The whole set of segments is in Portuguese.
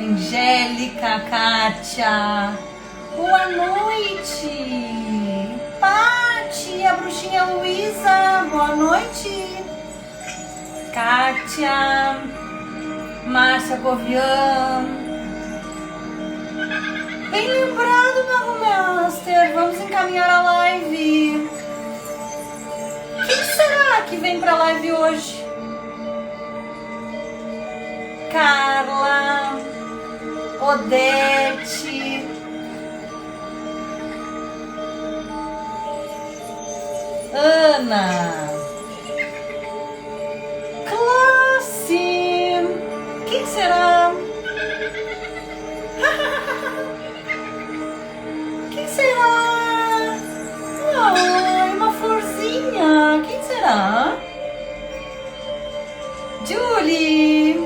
Angélica, Kátia, boa noite. Pati, a bruxinha Luísa, boa noite. Kátia, Márcia Govian. Bem lembrado, Mago Master, vamos encaminhar a live. Quem será que vem pra live hoje? Carla, Odete, Ana, Classi. Quem será? Quem será? Ai, uma florzinha. Quem será? Julie.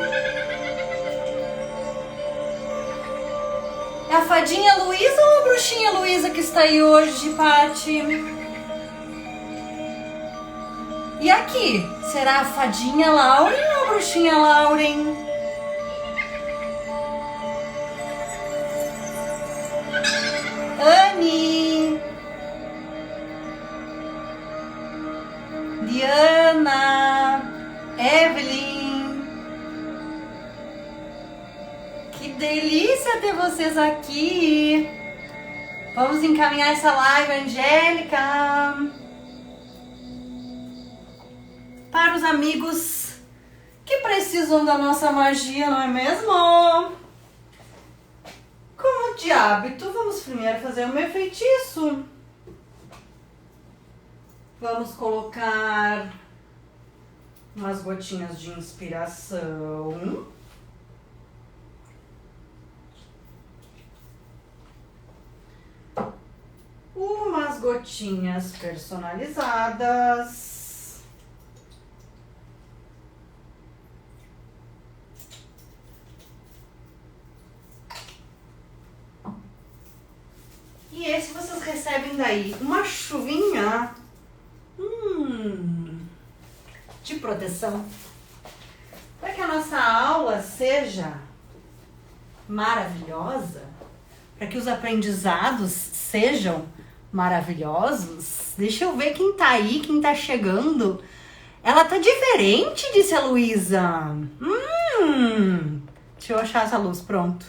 É a fadinha Luísa ou a bruxinha Luísa que está aí hoje, Pati? E aqui? Será a fadinha Lauren ou a bruxinha Lauren? Anne, Diana, Evelyn. Que delícia ter vocês aqui. Vamos encaminhar essa live, Angélica, para os amigos que precisam da nossa magia, não é mesmo? Como de hábito, vamos primeiro fazer o meu feitiço. Vamos colocar umas gotinhas de inspiração. Umas gotinhas personalizadas. E esse vocês recebem daí uma chuvinha de proteção. Para que a nossa aula seja maravilhosa, para que os aprendizados sejam maravilhosos. Deixa eu ver quem tá aí, quem tá chegando. Ela tá diferente, disse a Luísa. Deixa eu achar essa luz, pronto.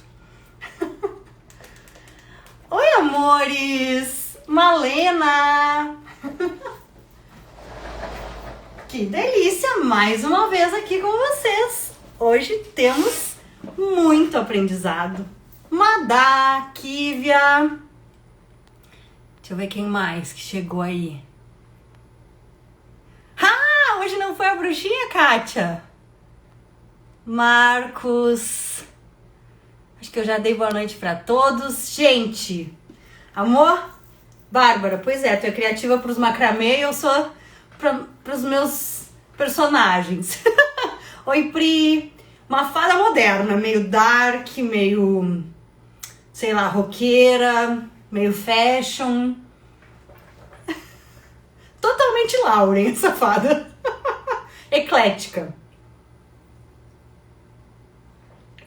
Oi, amores! Malena! Que delícia! Mais uma vez aqui com vocês. Hoje temos muito aprendizado. Madá, Kívia. Deixa eu ver quem mais que chegou aí. Ah, hoje não foi a bruxinha, Kátia? Marcos. Acho que eu já dei boa noite pra todos. Gente, amor? Bárbara, pois é, tu é criativa pros macramê e eu sou pros meus personagens. Oi, Pri. Uma fada moderna, meio dark, meio, sei lá, roqueira, meio fashion. Totalmente Lauren, essa fada. Eclética.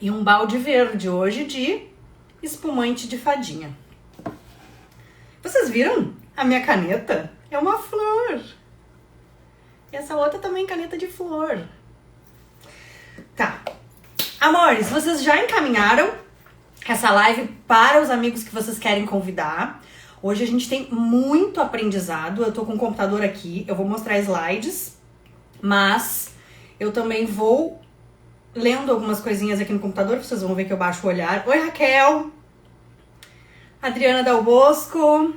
E um balde verde hoje de espumante de fadinha. Vocês viram? A minha caneta é uma flor. E essa outra também caneta de flor. Tá. Amores, vocês já encaminharam essa live para os amigos que vocês querem convidar. Hoje a gente tem muito aprendizado. Eu tô com o computador aqui, eu vou mostrar slides, mas eu também vou lendo algumas coisinhas aqui no computador, vocês vão ver que eu baixo o olhar. Oi, Raquel. Adriana Dal Bosco.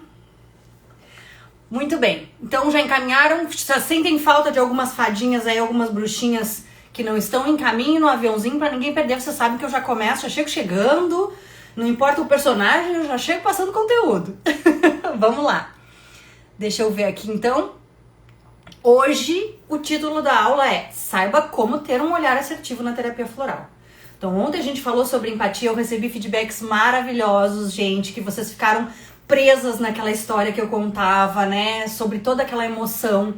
Muito bem. Então já encaminharam? Já sentem falta de algumas fadinhas aí, algumas bruxinhas que não estão em caminho no aviãozinho pra ninguém perder? Vocês sabem que eu já começo, já chego chegando. Não importa o personagem, eu já chego passando conteúdo. Vamos lá. Deixa eu ver aqui então. Hoje, o título da aula é Saiba como ter um olhar assertivo na terapia floral. Então, ontem a gente falou sobre empatia, eu recebi feedbacks maravilhosos, gente, que vocês ficaram presas naquela história que eu contava, né? Sobre toda aquela emoção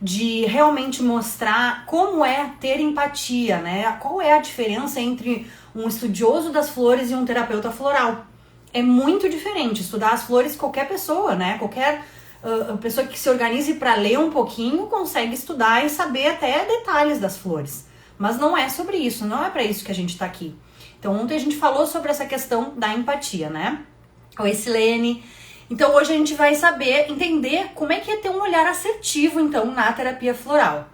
de realmente mostrar como é ter empatia, né? Qual é a diferença entre um estudioso das flores e um terapeuta floral. É muito diferente. Estudar as flores, qualquer pessoa, né? Qualquer pessoa que se organize para ler um pouquinho consegue estudar e saber até detalhes das flores. Mas não é sobre isso, não é para isso que a gente tá aqui. Então ontem a gente falou sobre essa questão da empatia, né? Oi, Silene. Então hoje a gente vai saber, entender como é que é ter um olhar assertivo, então, na terapia floral.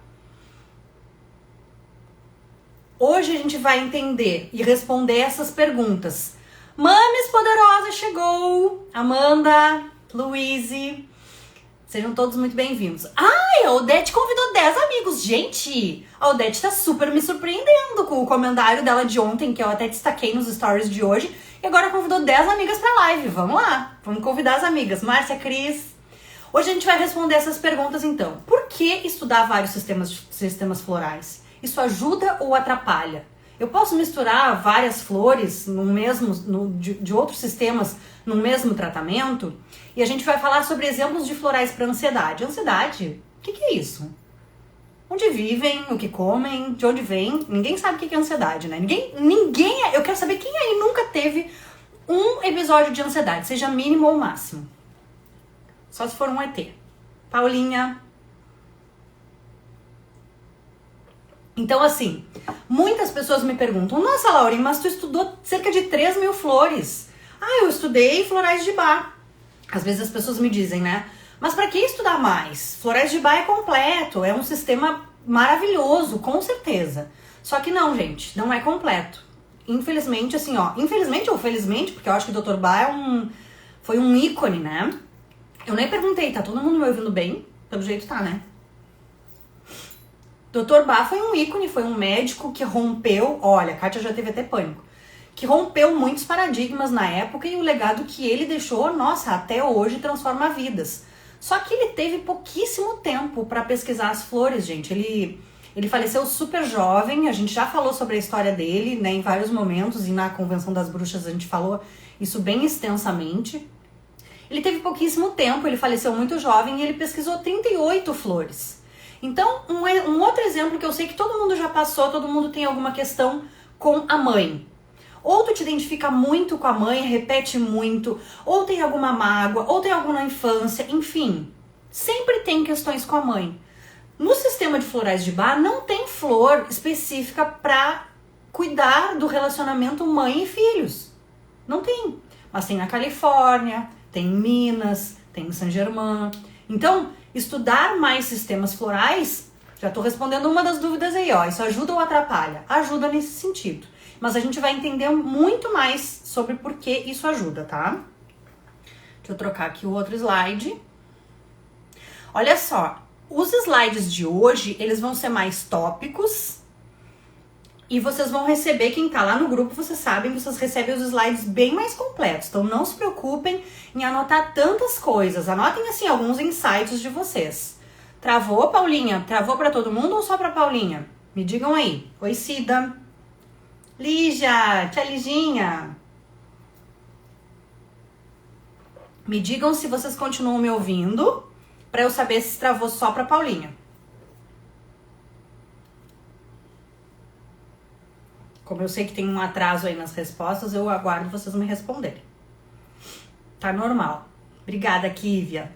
Hoje a gente vai entender e responder essas perguntas. Mames Poderosa chegou! Amanda, Luíse, sejam todos muito bem-vindos. Ai, a Odete convidou 10 amigos. Gente, a Odete tá super me surpreendendo com o comentário dela de ontem, que eu até destaquei nos stories de hoje. E agora convidou 10 amigas pra live. Vamos lá, vamos convidar as amigas. Márcia, Cris. Hoje a gente vai responder essas perguntas então. Por que estudar vários sistemas florais? Isso ajuda ou atrapalha? Eu posso misturar várias flores de outros sistemas no mesmo tratamento? E a gente vai falar sobre exemplos de florais para ansiedade. Ansiedade? O que é isso? Onde vivem, o que comem, de onde vem? Ninguém sabe o que é ansiedade, né? Eu quero saber quem aí nunca teve um episódio de ansiedade, seja mínimo ou máximo. Só se for um ET. Paulinha. Então, assim, muitas pessoas me perguntam, nossa, Lauren, mas tu estudou cerca de 3.000 flores. Ah, eu estudei florais de Bach. Às vezes as pessoas me dizem, né? Mas pra que estudar mais? Florais de Bach é completo, é um sistema maravilhoso, com certeza. Só que não, gente, não é completo. Infelizmente, assim, ó, infelizmente ou felizmente, porque eu acho que o Dr. Bach foi um ícone, né? Eu nem perguntei, tá todo mundo me ouvindo bem? Pelo jeito tá, né? Dr. Bach foi um ícone, foi um médico que rompeu, olha, a Kátia já teve até pânico, que rompeu muitos paradigmas na época e o legado que ele deixou, nossa, até hoje transforma vidas. Só que ele teve pouquíssimo tempo para pesquisar as flores, gente. Ele faleceu super jovem, a gente já falou sobre a história dele, né, em vários momentos, e na Convenção das Bruxas a gente falou isso bem extensamente. Ele teve pouquíssimo tempo, ele faleceu muito jovem e ele pesquisou 38 flores. Então, um outro exemplo que eu sei que todo mundo já passou, todo mundo tem alguma questão com a mãe. Ou tu te identifica muito com a mãe, repete muito, ou tem alguma mágoa, ou tem alguma na infância, enfim. Sempre tem questões com a mãe. No sistema de florais de Bach não tem flor específica para cuidar do relacionamento mãe e filhos. Não tem. Mas tem na Califórnia, tem em Minas, tem em Saint-Germain. Então, estudar mais sistemas florais, já estou respondendo uma das dúvidas aí, ó. Isso ajuda ou atrapalha? Ajuda nesse sentido. Mas a gente vai entender muito mais sobre por que isso ajuda, tá? Deixa eu trocar aqui o outro slide. Olha só, os slides de hoje, eles vão ser mais tópicos e vocês vão receber, quem tá lá no grupo, vocês sabem, vocês recebem os slides bem mais completos. Então não se preocupem em anotar tantas coisas. Anotem, assim, alguns insights de vocês. Travou, Paulinha? Travou pra todo mundo ou só pra Paulinha? Me digam aí. Oi, Cida. Lígia, tia Liginha. Me digam se vocês continuam me ouvindo, pra eu saber se travou só pra Paulinha. Como eu sei que tem um atraso aí nas respostas, eu aguardo vocês me responderem. Tá normal. Obrigada, Kívia.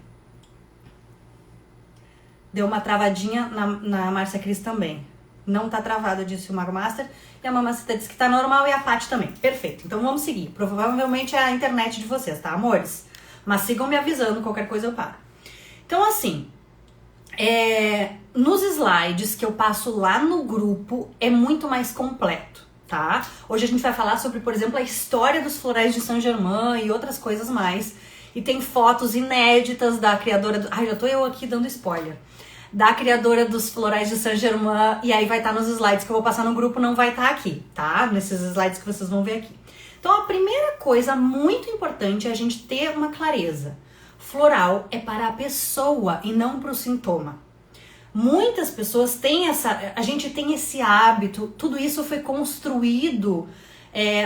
Deu uma travadinha na Márcia Cris também. Não tá travado, disse o Mago Master. E a Mamacita disse que tá normal e a Paty também. Perfeito. Então vamos seguir. Provavelmente é a internet de vocês, tá, amores? Mas sigam me avisando, qualquer coisa eu paro. Então, assim, nos slides que eu passo lá no grupo, é muito mais completo, tá? Hoje a gente vai falar sobre, por exemplo, a história dos florais de Saint-Germain e outras coisas mais. E tem fotos inéditas da criadora... Ai, já tô eu aqui dando spoiler. Da criadora dos florais de Saint-Germain, e aí vai estar nos slides que eu vou passar no grupo, não vai estar aqui, tá? Nesses slides que vocês vão ver aqui. Então, a primeira coisa muito importante é a gente ter uma clareza. Floral é para a pessoa e não para o sintoma. Muitas pessoas têm a gente tem esse hábito, tudo isso foi construído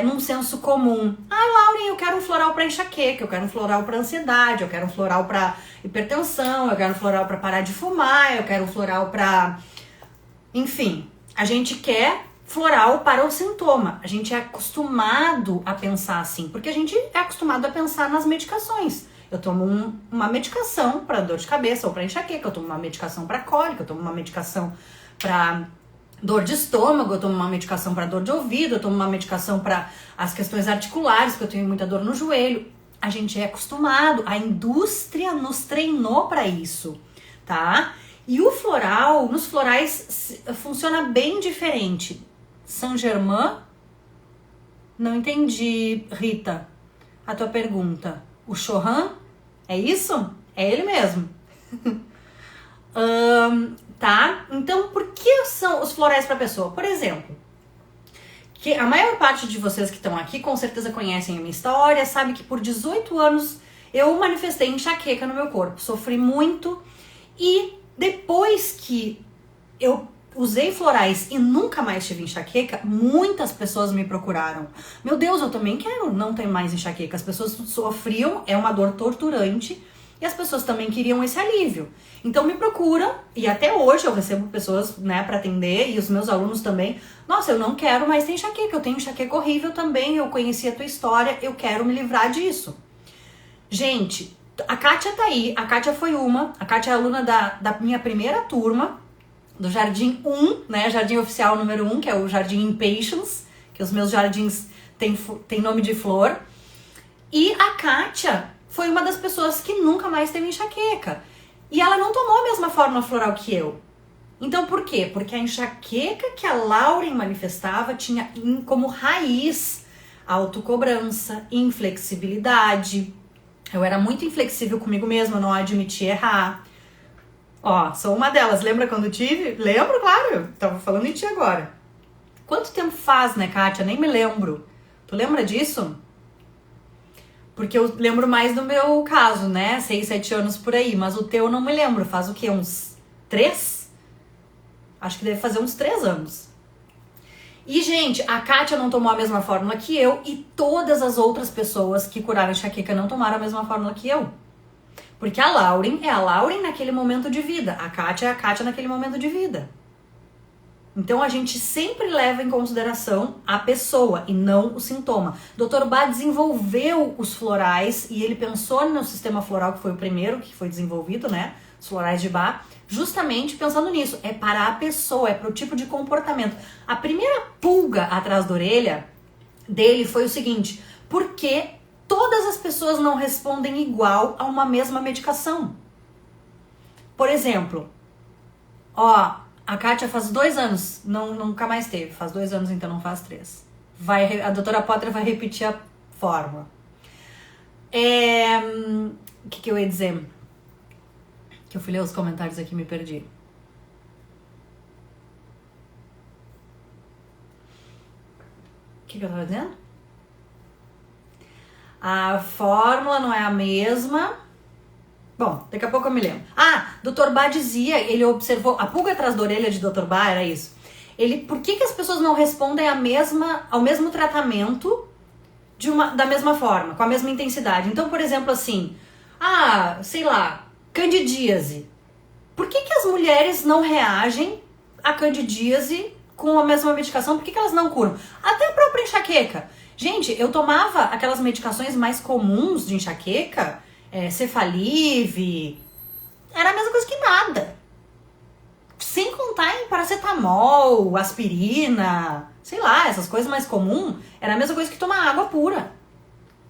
num senso comum. Lauren, eu quero um floral para enxaqueca, eu quero um floral para ansiedade, eu quero um floral para hipertensão, eu quero um floral para parar de fumar, eu quero um floral para... Enfim, a gente quer floral para o sintoma. A gente é acostumado a pensar assim, porque a gente é acostumado a pensar nas medicações. Eu tomo uma medicação para dor de cabeça ou para enxaqueca, eu tomo uma medicação para cólica, eu tomo uma medicação para dor de estômago, eu tomo uma medicação para dor de ouvido, eu tomo uma medicação para as questões articulares, porque eu tenho muita dor no joelho. A gente é acostumado, a indústria nos treinou para isso, tá? E o floral, nos florais, funciona bem diferente. Saint-Germain? Não entendi, Rita, a tua pergunta. O Chopin? É isso? É ele mesmo. Tá? Então, por que são os florais para pessoa? Por exemplo, que a maior parte de vocês que estão aqui com certeza conhecem a minha história, sabe que por 18 anos eu manifestei enxaqueca no meu corpo. Sofri muito e depois que eu usei florais e nunca mais tive enxaqueca, muitas pessoas me procuraram. Meu Deus, eu também quero não ter mais enxaqueca. As pessoas sofriam, é uma dor torturante e as pessoas também queriam esse alívio. Então me procuram e até hoje eu recebo pessoas, né, para atender e os meus alunos também. Nossa, eu não quero mais ter enxaqueca, eu tenho enxaqueca horrível também, eu conheci a tua história, eu quero me livrar disso. Gente, a Kátia tá aí, a Kátia a Kátia é aluna da minha primeira turma, do Jardim 1, né, Jardim Oficial número 1, que é o Jardim Impatience, que os meus jardins têm nome de flor. E a Kátia foi uma das pessoas que nunca mais teve enxaqueca. E ela não tomou a mesma fórmula floral que eu. Então por quê? Porque a enxaqueca que a Lauren manifestava tinha como raiz autocobrança, inflexibilidade. Eu era muito inflexível comigo mesma, não admitia errar. Ó, sou uma delas. Lembra quando tive? Lembro, claro. Tava falando em ti agora. Quanto tempo faz, né, Kátia? Nem me lembro. Tu lembra disso? Porque eu lembro mais do meu caso, né? 6, 7 anos por aí. Mas o teu eu não me lembro. Faz o quê? Uns 3? Acho que deve fazer uns 3 anos. E, gente, a Kátia não tomou a mesma fórmula que eu. E todas as outras pessoas que curaram enxaqueca não tomaram a mesma fórmula que eu. Porque a Lauren é a Lauren naquele momento de vida. A Kátia é a Kátia naquele momento de vida. Então a gente sempre leva em consideração a pessoa e não o sintoma. Dr. Bach desenvolveu os florais e ele pensou no sistema floral, que foi o primeiro que foi desenvolvido, né? Os florais de Bach, justamente pensando nisso. É para a pessoa, é para o tipo de comportamento. A primeira pulga atrás da orelha dele foi o seguinte: por que todas as pessoas não respondem igual a uma mesma medicação? Por exemplo, ó, a Kátia faz 2 anos, nunca mais teve. Faz 2 anos, então não faz 3. A doutora Potter vai repetir a fórmula. O que eu ia dizer? Que eu fui ler os comentários aqui e me perdi. O que eu tava dizendo? A fórmula não é a mesma. Bom, daqui a pouco eu me lembro. Dr. Bach dizia, ele observou, a pulga atrás da orelha de Dr. Bach era isso. Por que as pessoas não respondem ao mesmo tratamento da mesma forma, com a mesma intensidade? Então, por exemplo, assim, sei lá, candidíase. Por que as mulheres não reagem à candidíase com a mesma medicação? Por que elas não curam? Até a própria enxaqueca. Gente, eu tomava aquelas medicações mais comuns de enxaqueca, Cefalive, era a mesma coisa que nada. Sem contar em paracetamol, aspirina, sei lá, essas coisas mais comuns, era a mesma coisa que tomar água pura.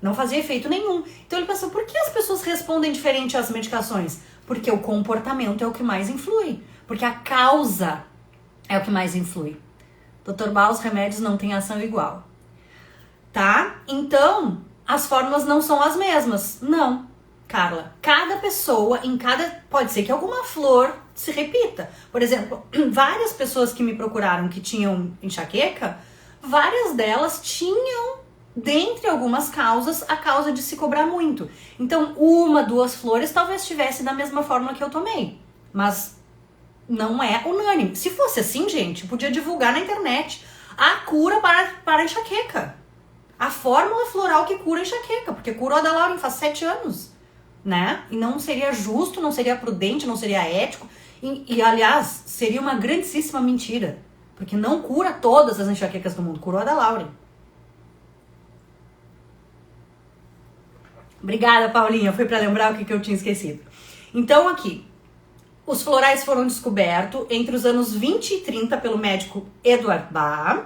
Não fazia efeito nenhum. Então ele pensou, por que as pessoas respondem diferente às medicações? Porque o comportamento é o que mais influi. Porque a causa é o que mais influi. Dr. Bach, os remédios não têm ação igual. Tá? Então, as fórmulas não são as mesmas. Não, Carla. Cada pessoa, pode ser que alguma flor se repita. Por exemplo, várias pessoas que me procuraram que tinham enxaqueca, várias delas tinham, dentre algumas causas, a causa de se cobrar muito. Então, 1, 2 flores talvez tivesse da mesma fórmula que eu tomei. Mas não é unânime. Se fosse assim, gente, eu podia divulgar na internet a cura para a enxaqueca. A fórmula floral que cura a enxaqueca, porque curou a da Lauren faz 7 anos, né? E não seria justo, não seria prudente, não seria ético. E aliás, seria uma grandíssima mentira. Porque não cura todas as enxaquecas do mundo, curou a da Lauren. Obrigada, Paulinha, foi para lembrar o que eu tinha esquecido. Então aqui, os florais foram descobertos entre os anos 20 e 30 pelo médico Edward Bach,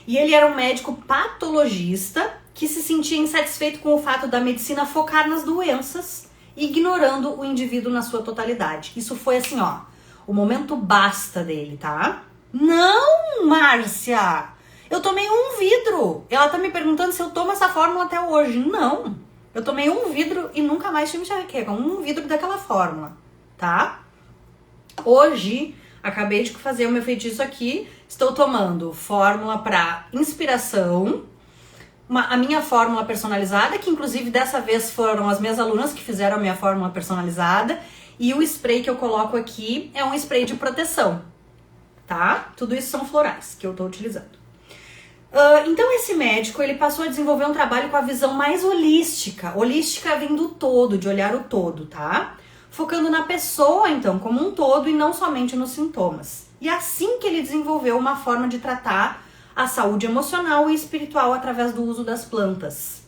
e ele era um médico patologista que se sentia insatisfeito com o fato da medicina focar nas doenças, ignorando o indivíduo na sua totalidade. Isso foi assim, ó, o momento basta dele, tá? Não, Márcia! Eu tomei um vidro. Ela tá me perguntando se eu tomo essa fórmula até hoje. Não. Eu tomei um vidro e nunca mais tive enxaqueca. Um vidro daquela fórmula, tá? Hoje, acabei de fazer o meu feitiço aqui. Estou tomando fórmula para inspiração. A minha fórmula personalizada, que inclusive dessa vez foram as minhas alunas que fizeram a minha fórmula personalizada. E o spray que eu coloco aqui é um spray de proteção, tá? Tudo isso são florais que eu tô utilizando. Então esse médico, ele passou a desenvolver um trabalho com a visão mais holística. Holística vem do todo, de olhar o todo, tá? Focando na pessoa, então, como um todo e não somente nos sintomas. E assim que ele desenvolveu uma forma de tratar a saúde emocional e espiritual através do uso das plantas.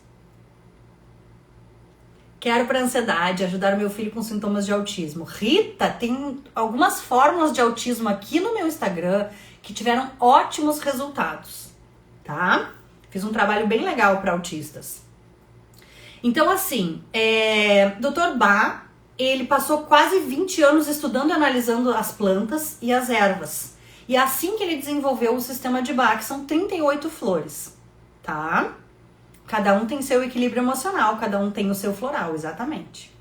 Quero para ansiedade, ajudar o meu filho com sintomas de autismo. Rita, tem algumas fórmulas de autismo aqui no meu Instagram que tiveram ótimos resultados, tá? Fiz um trabalho bem legal para autistas. Então, assim, Dr. Bach, ele passou quase 20 anos estudando e analisando as plantas e as ervas. E é assim que ele desenvolveu o sistema de Bach, que são 38 flores, tá? Cada um tem seu equilíbrio emocional, cada um tem o seu floral, exatamente.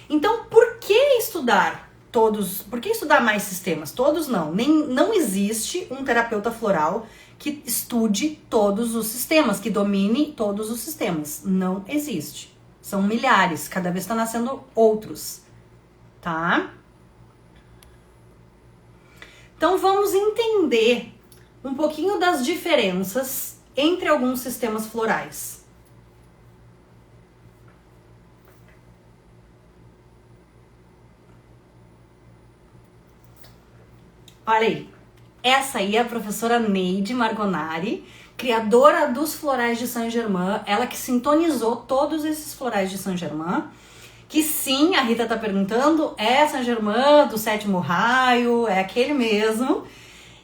Então, por que estudar todos? Por que estudar mais sistemas? Todos não. Não existe um terapeuta floral que estude todos os sistemas, que domine todos os sistemas. Não existe. São milhares, cada vez está nascendo outros, tá? Então, vamos entender um pouquinho das diferenças entre alguns sistemas florais. Olha aí, essa aí é a professora Neide Margonari, criadora dos florais de Saint-Germain, ela que sintonizou todos esses florais de Saint-Germain, que sim, a Rita tá perguntando, é Saint-Germain do sétimo raio, é aquele mesmo,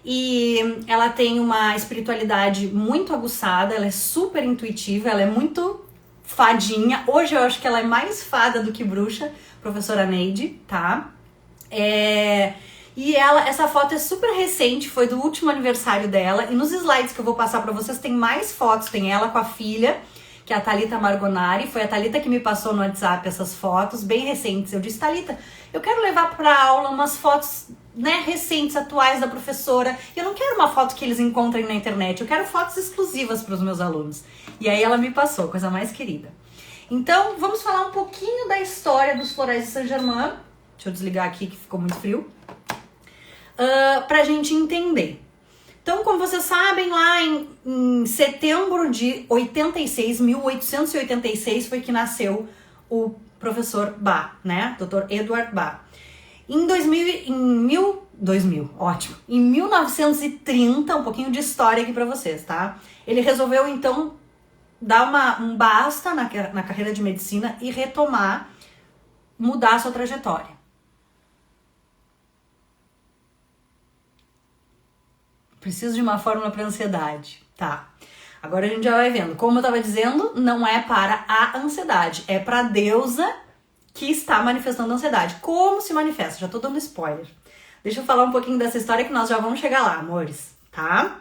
e ela tem uma espiritualidade muito aguçada, ela é super intuitiva, ela é muito fadinha, hoje eu acho que ela é mais fada do que bruxa, professora Neide, tá? E essa foto é super recente, foi do último aniversário dela. E nos slides que eu vou passar pra vocês tem mais fotos. Tem ela com a filha, que é a Thalita Margonari. Foi a Thalita que me passou no WhatsApp essas fotos, bem recentes. Eu disse, Thalita, eu quero levar pra aula umas fotos, né, recentes, atuais da professora. E eu não quero uma foto que eles encontrem na internet. Eu quero fotos exclusivas pros meus alunos. E aí ela me passou, coisa mais querida. Então, vamos falar um pouquinho da história dos florais de Saint-Germain. Deixa eu desligar aqui que ficou muito frio. Pra gente entender. Então, como vocês sabem, lá em setembro de 86, 1886, foi que nasceu o professor Bach, né? Dr. Edward Bach. Em 1930, um pouquinho de história aqui pra vocês, tá? Ele resolveu, então, dar um basta na carreira de medicina e retomar, mudar a sua trajetória. Preciso de uma fórmula para ansiedade. Tá. Agora a gente já vai vendo. Como eu tava dizendo, não é para a ansiedade. É para a deusa que está manifestando a ansiedade. Como se manifesta? Já tô dando spoiler. Deixa eu falar um pouquinho dessa história que nós já vamos chegar lá, amores. Tá?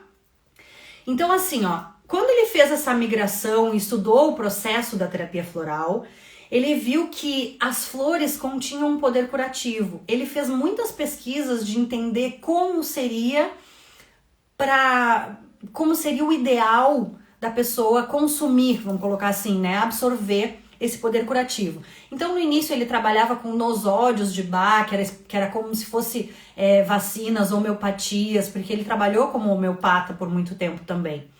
Então, assim, ó. Quando ele fez essa migração e estudou o processo da terapia floral, ele viu que as flores continham um poder curativo. Ele fez muitas pesquisas de entender como seria o ideal da pessoa consumir, vamos colocar assim, né, absorver esse poder curativo. Então, no início, ele trabalhava com nosódios de Bach, que era como se fosse vacinas, homeopatias, porque ele trabalhou como homeopata por muito tempo também.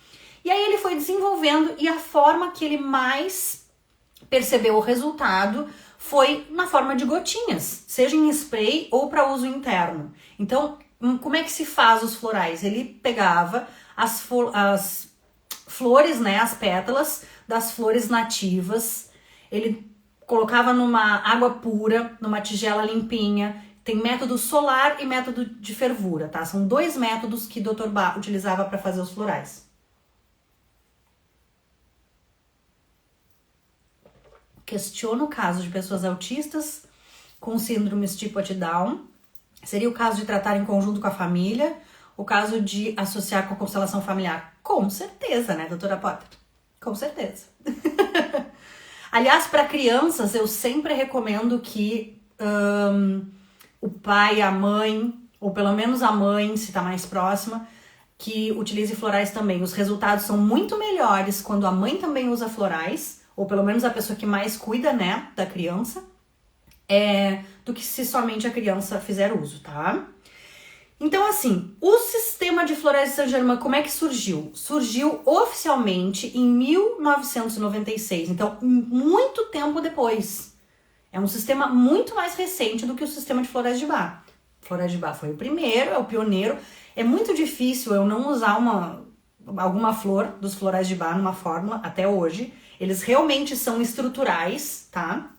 E aí ele foi desenvolvendo, e a forma que ele mais percebeu o resultado foi na forma de gotinhas, seja em spray ou para uso interno. Então, Como é que se faz os florais? Ele pegava as flores, né, as pétalas das flores nativas, ele colocava numa água pura, numa tigela limpinha. Tem método solar e método de fervura, tá? São 2 métodos que o Dr. Bach utilizava para fazer os florais. Questiona o caso de pessoas autistas com síndromes tipo Down. Seria o caso de tratar em conjunto com a família, o caso de associar com a constelação familiar. Com certeza, né, doutora Potter? Com certeza. Aliás, para crianças, eu sempre recomendo que o pai, a mãe, ou pelo menos a mãe, se tá mais próxima, que utilize florais também. Os resultados são muito melhores quando a mãe também usa florais, ou pelo menos a pessoa que mais cuida, né, da criança, do que se somente a criança fizer uso, tá? Então, assim, o sistema de florais de Saint-Germain, como é que surgiu? Surgiu oficialmente em 1996, então muito tempo depois. É um sistema muito mais recente do que o sistema de florais de Bach. Florais de Bach foi o primeiro, é o pioneiro. É muito difícil eu não usar alguma flor dos florais de Bach numa fórmula até hoje. Eles realmente são estruturais, tá?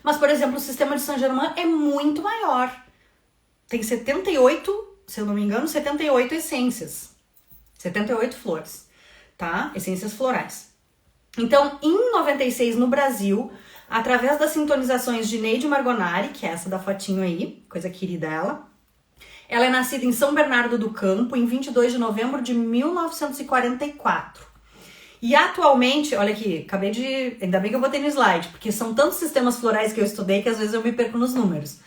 Mas, por exemplo, o sistema de Saint-Germain é muito maior. Tem 78, se eu não me engano, 78 essências. 78 flores, tá? Essências florais. Então, em 96, no Brasil, através das sintonizações de Neide Margonari, que é essa da fotinho aí, coisa querida ela é nascida em São Bernardo do Campo, em 22 de novembro de 1944. E atualmente, olha aqui, ainda bem que eu botei no slide, porque são tantos sistemas florais que eu estudei que às vezes eu me perco nos números.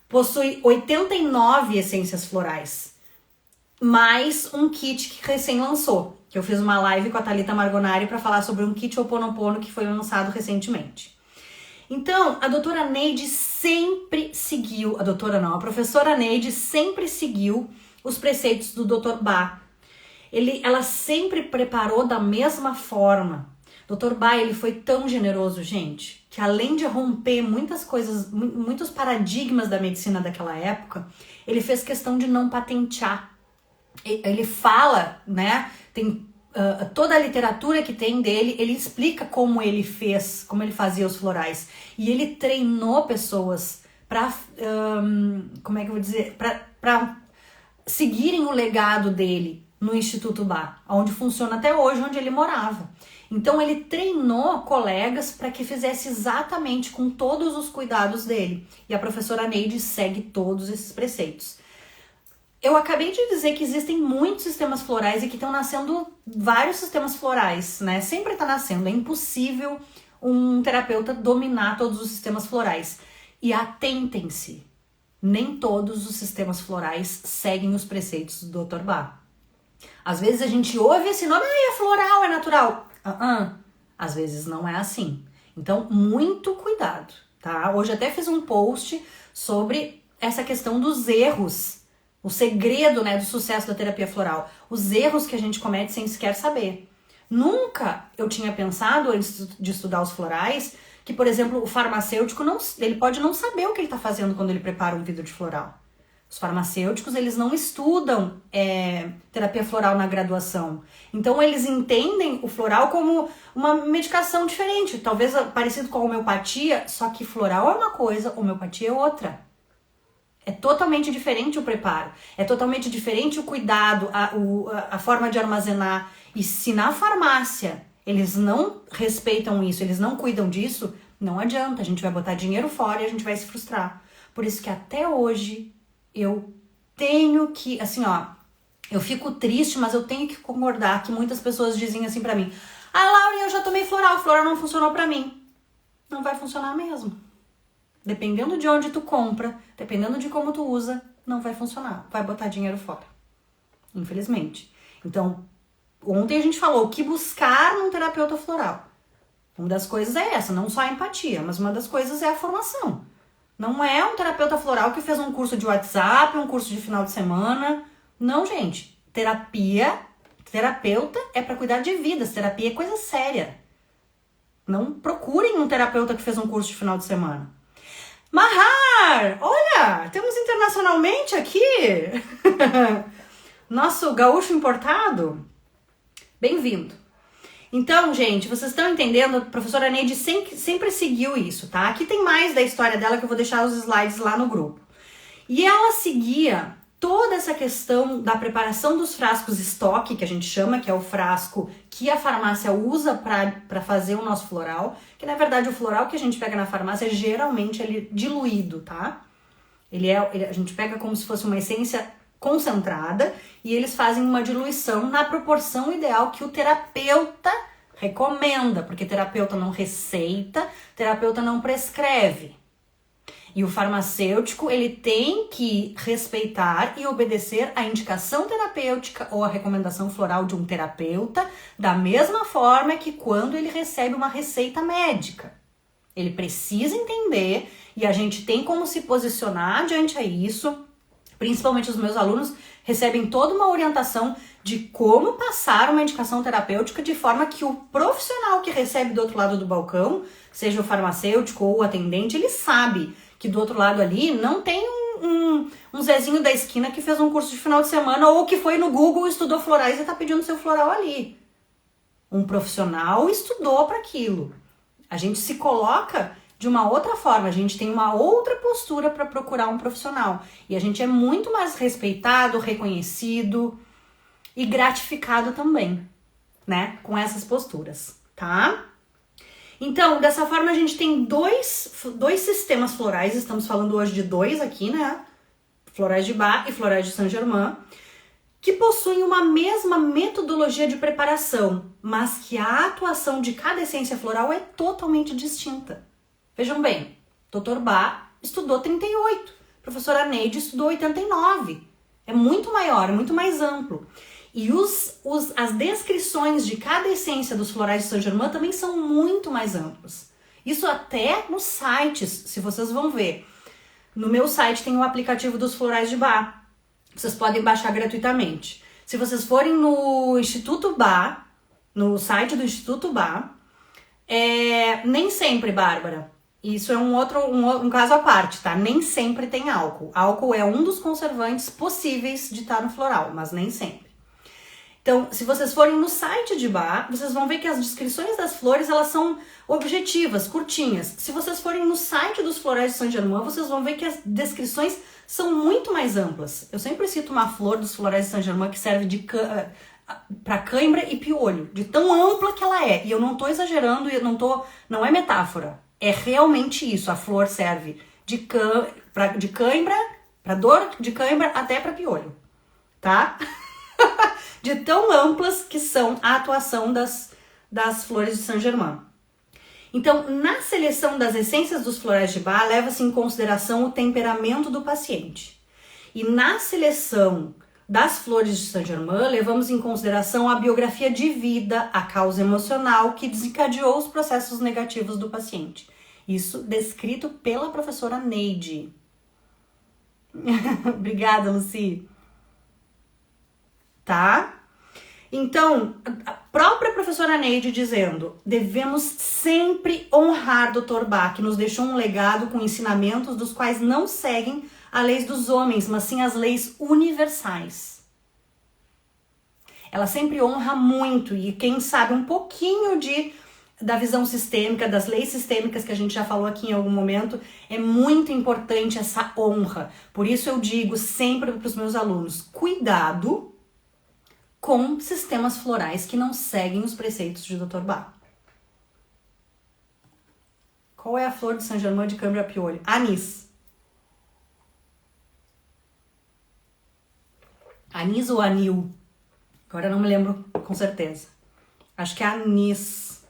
Possui 89 essências florais, mais um kit que recém lançou, que eu fiz uma live com a Thalita Margonari para falar sobre um kit Ho'oponopono que foi lançado recentemente. Então, a doutora Neide sempre seguiu, a professora Neide sempre seguiu os preceitos do Dr. Bach. Ela sempre preparou da mesma forma. Dr. Bach, ele foi tão generoso, gente, que além de romper muitas coisas, muitos paradigmas da medicina daquela época, ele fez questão de não patentear. Ele fala, né, tem toda a literatura que tem dele, ele explica como ele fazia os florais. E ele treinou pessoas para, como é que eu vou dizer, para seguirem o legado dele no Instituto Bach, onde funciona até hoje, onde ele morava. Então ele treinou colegas para que fizesse exatamente com todos os cuidados dele. E a professora Neide segue todos esses preceitos. Eu acabei de dizer que existem muitos sistemas florais e que estão nascendo vários sistemas florais, né? Sempre está nascendo. É impossível um terapeuta dominar todos os sistemas florais. E atentem-se, nem todos os sistemas florais seguem os preceitos do Dr. Bach. Às vezes a gente ouve esse nome, é floral, é natural. Às vezes não é assim. Então, muito cuidado, tá? Hoje até fiz um post sobre essa questão dos erros, o segredo, né, do sucesso da terapia floral, os erros que a gente comete sem sequer saber. Nunca eu tinha pensado, antes de estudar os florais, que, por exemplo, o farmacêutico, ele pode não saber o que ele está fazendo quando ele prepara um vidro de floral. Os farmacêuticos, eles não estudam terapia floral na graduação. Então, eles entendem o floral como uma medicação diferente, talvez parecido com a homeopatia, só que floral é uma coisa, homeopatia é outra. É totalmente diferente o preparo, é totalmente diferente o cuidado, a forma de armazenar. E se na farmácia eles não respeitam isso, eles não cuidam disso, não adianta, a gente vai botar dinheiro fora e a gente vai se frustrar. Por isso que até hoje eu tenho que, assim, eu fico triste, mas eu tenho que concordar que muitas pessoas dizem assim pra mim: Lauren, eu já tomei floral não funcionou pra mim. Não vai funcionar mesmo. Dependendo de onde tu compra, dependendo de como tu usa, não vai funcionar. Vai botar dinheiro fora. Infelizmente. Então, ontem a gente falou o que buscar num terapeuta floral. Uma das coisas é essa, não só a empatia, mas uma das coisas é a formação. Não é um terapeuta floral que fez um curso de WhatsApp, um curso de final de semana. Não, gente. Terapeuta é para cuidar de vidas. Terapia é coisa séria. Não procurem um terapeuta que fez um curso de final de semana. Mahar! Olha, temos internacionalmente aqui nosso gaúcho importado. Bem-vindo. Então, gente, vocês estão entendendo? A professora Neide sempre seguiu isso, tá? Aqui tem mais da história dela que eu vou deixar os slides lá no grupo. E ela seguia toda essa questão da preparação dos frascos estoque, que a gente chama, que é o frasco que a farmácia usa para fazer o nosso floral, que na verdade o floral que a gente pega na farmácia geralmente ele é diluído, tá? A gente pega como se fosse uma essência concentrada e eles fazem uma diluição na proporção ideal que o terapeuta recomenda, porque terapeuta não receita, terapeuta não prescreve. E o farmacêutico, ele tem que respeitar e obedecer a indicação terapêutica ou a recomendação floral de um terapeuta, da mesma forma que quando ele recebe uma receita médica. Ele precisa entender e a gente tem como se posicionar diante a isso. Principalmente os meus alunos recebem toda uma orientação de como passar uma indicação terapêutica de forma que o profissional que recebe do outro lado do balcão, seja o farmacêutico ou o atendente, ele sabe que do outro lado ali não tem um Zezinho da esquina que fez um curso de final de semana ou que foi no Google, estudou florais e tá pedindo seu floral ali. Um profissional estudou para aquilo. A gente se coloca de uma outra forma, a gente tem uma outra postura para procurar um profissional. E a gente é muito mais respeitado, reconhecido e gratificado também, né? Com essas posturas, tá? Então, dessa forma, a gente tem dois sistemas florais, estamos falando hoje de dois aqui, né? Florais de Bach e florais de Saint-Germain, que possuem uma mesma metodologia de preparação, mas que a atuação de cada essência floral é totalmente distinta. Vejam bem, Dr. Bach estudou 38, professora Neide estudou 89. É muito maior, é muito mais amplo. E as descrições de cada essência dos florais de Saint-Germain também são muito mais amplas. Isso até nos sites, se vocês vão ver. No meu site tem o aplicativo dos florais de Bach. Vocês podem baixar gratuitamente. Se vocês forem no Instituto Bach, no site do Instituto Bach, nem sempre, Bárbara, isso é um caso à parte, tá? Nem sempre tem álcool. Álcool é um dos conservantes possíveis de estar no floral, mas nem sempre. Então, se vocês forem no site de Bach, vocês vão ver que as descrições das flores, elas são objetivas, curtinhas. Se vocês forem no site dos florais de Saint-Germain, vocês vão ver que as descrições são muito mais amplas. Eu sempre cito uma flor dos florais de Saint-Germain que serve para cãibra e piolho, de tão ampla que ela é. E eu não tô exagerando, não é metáfora. É realmente isso. A flor serve de cãibra, para dor de cãibra até para piolho, tá? De tão amplas que são a atuação das flores de Saint-Germain. Então, na seleção das essências dos florais de Bach, leva-se em consideração o temperamento do paciente. E na seleção das flores de Saint-Germain, levamos em consideração a biografia de vida, a causa emocional que desencadeou os processos negativos do paciente. Isso descrito pela professora Neide. Obrigada, Luci. Tá? Então, a própria professora Neide dizendo, devemos sempre honrar Dr. Bach, que nos deixou um legado com ensinamentos dos quais não seguem as leis dos homens, mas sim as leis universais. Ela sempre honra muito, e quem sabe um pouquinho da visão sistêmica, das leis sistêmicas que a gente já falou aqui em algum momento, é muito importante essa honra. Por isso eu digo sempre para os meus alunos, cuidado com sistemas florais que não seguem os preceitos de Dr. Bach. Qual é a flor de Saint-Germain de cãibra piolho? Anis. Anis ou anil? Agora não me lembro com certeza. Acho que é anis.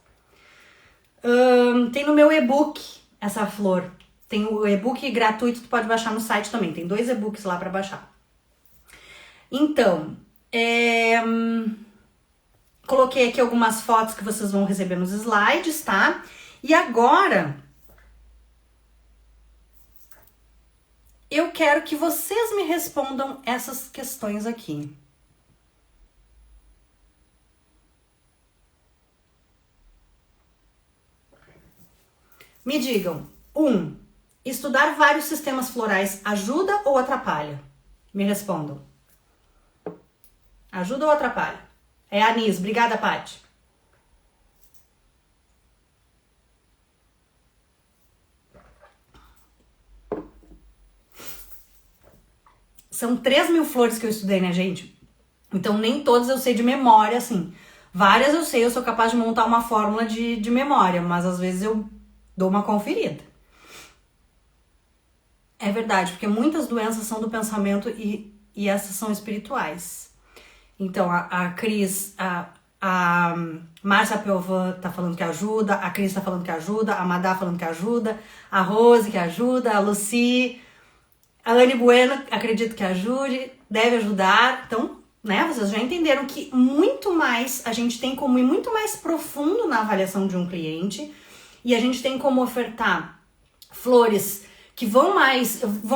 Tem no meu e-book essa flor. Tem o e-book gratuito, tu pode baixar no site também. Tem 2 e-books lá para baixar. Então, coloquei aqui algumas fotos que vocês vão receber nos slides, tá? E agora, eu quero que vocês me respondam essas questões aqui. Me digam, Estudar vários sistemas florais ajuda ou atrapalha? Me respondam. Ajuda ou atrapalha? É a Anis. Obrigada, Paty. São 3.000 flores que eu estudei, né, gente? Então, nem todas eu sei de memória, assim. Várias eu sei, eu sou capaz de montar uma fórmula de memória, mas às vezes eu dou uma conferida. É verdade, porque muitas doenças são do pensamento e essas são espirituais. Então, a Cris, a Márcia Pelvan tá falando que ajuda, a Cris tá falando que ajuda, a Madá falando que ajuda, a Rose que ajuda, a Lucy, a Anne Bueno, acredito que ajude, deve ajudar. Então, né, vocês já entenderam que muito mais, a gente tem como ir muito mais profundo na avaliação de um cliente e a gente tem como ofertar flores que vão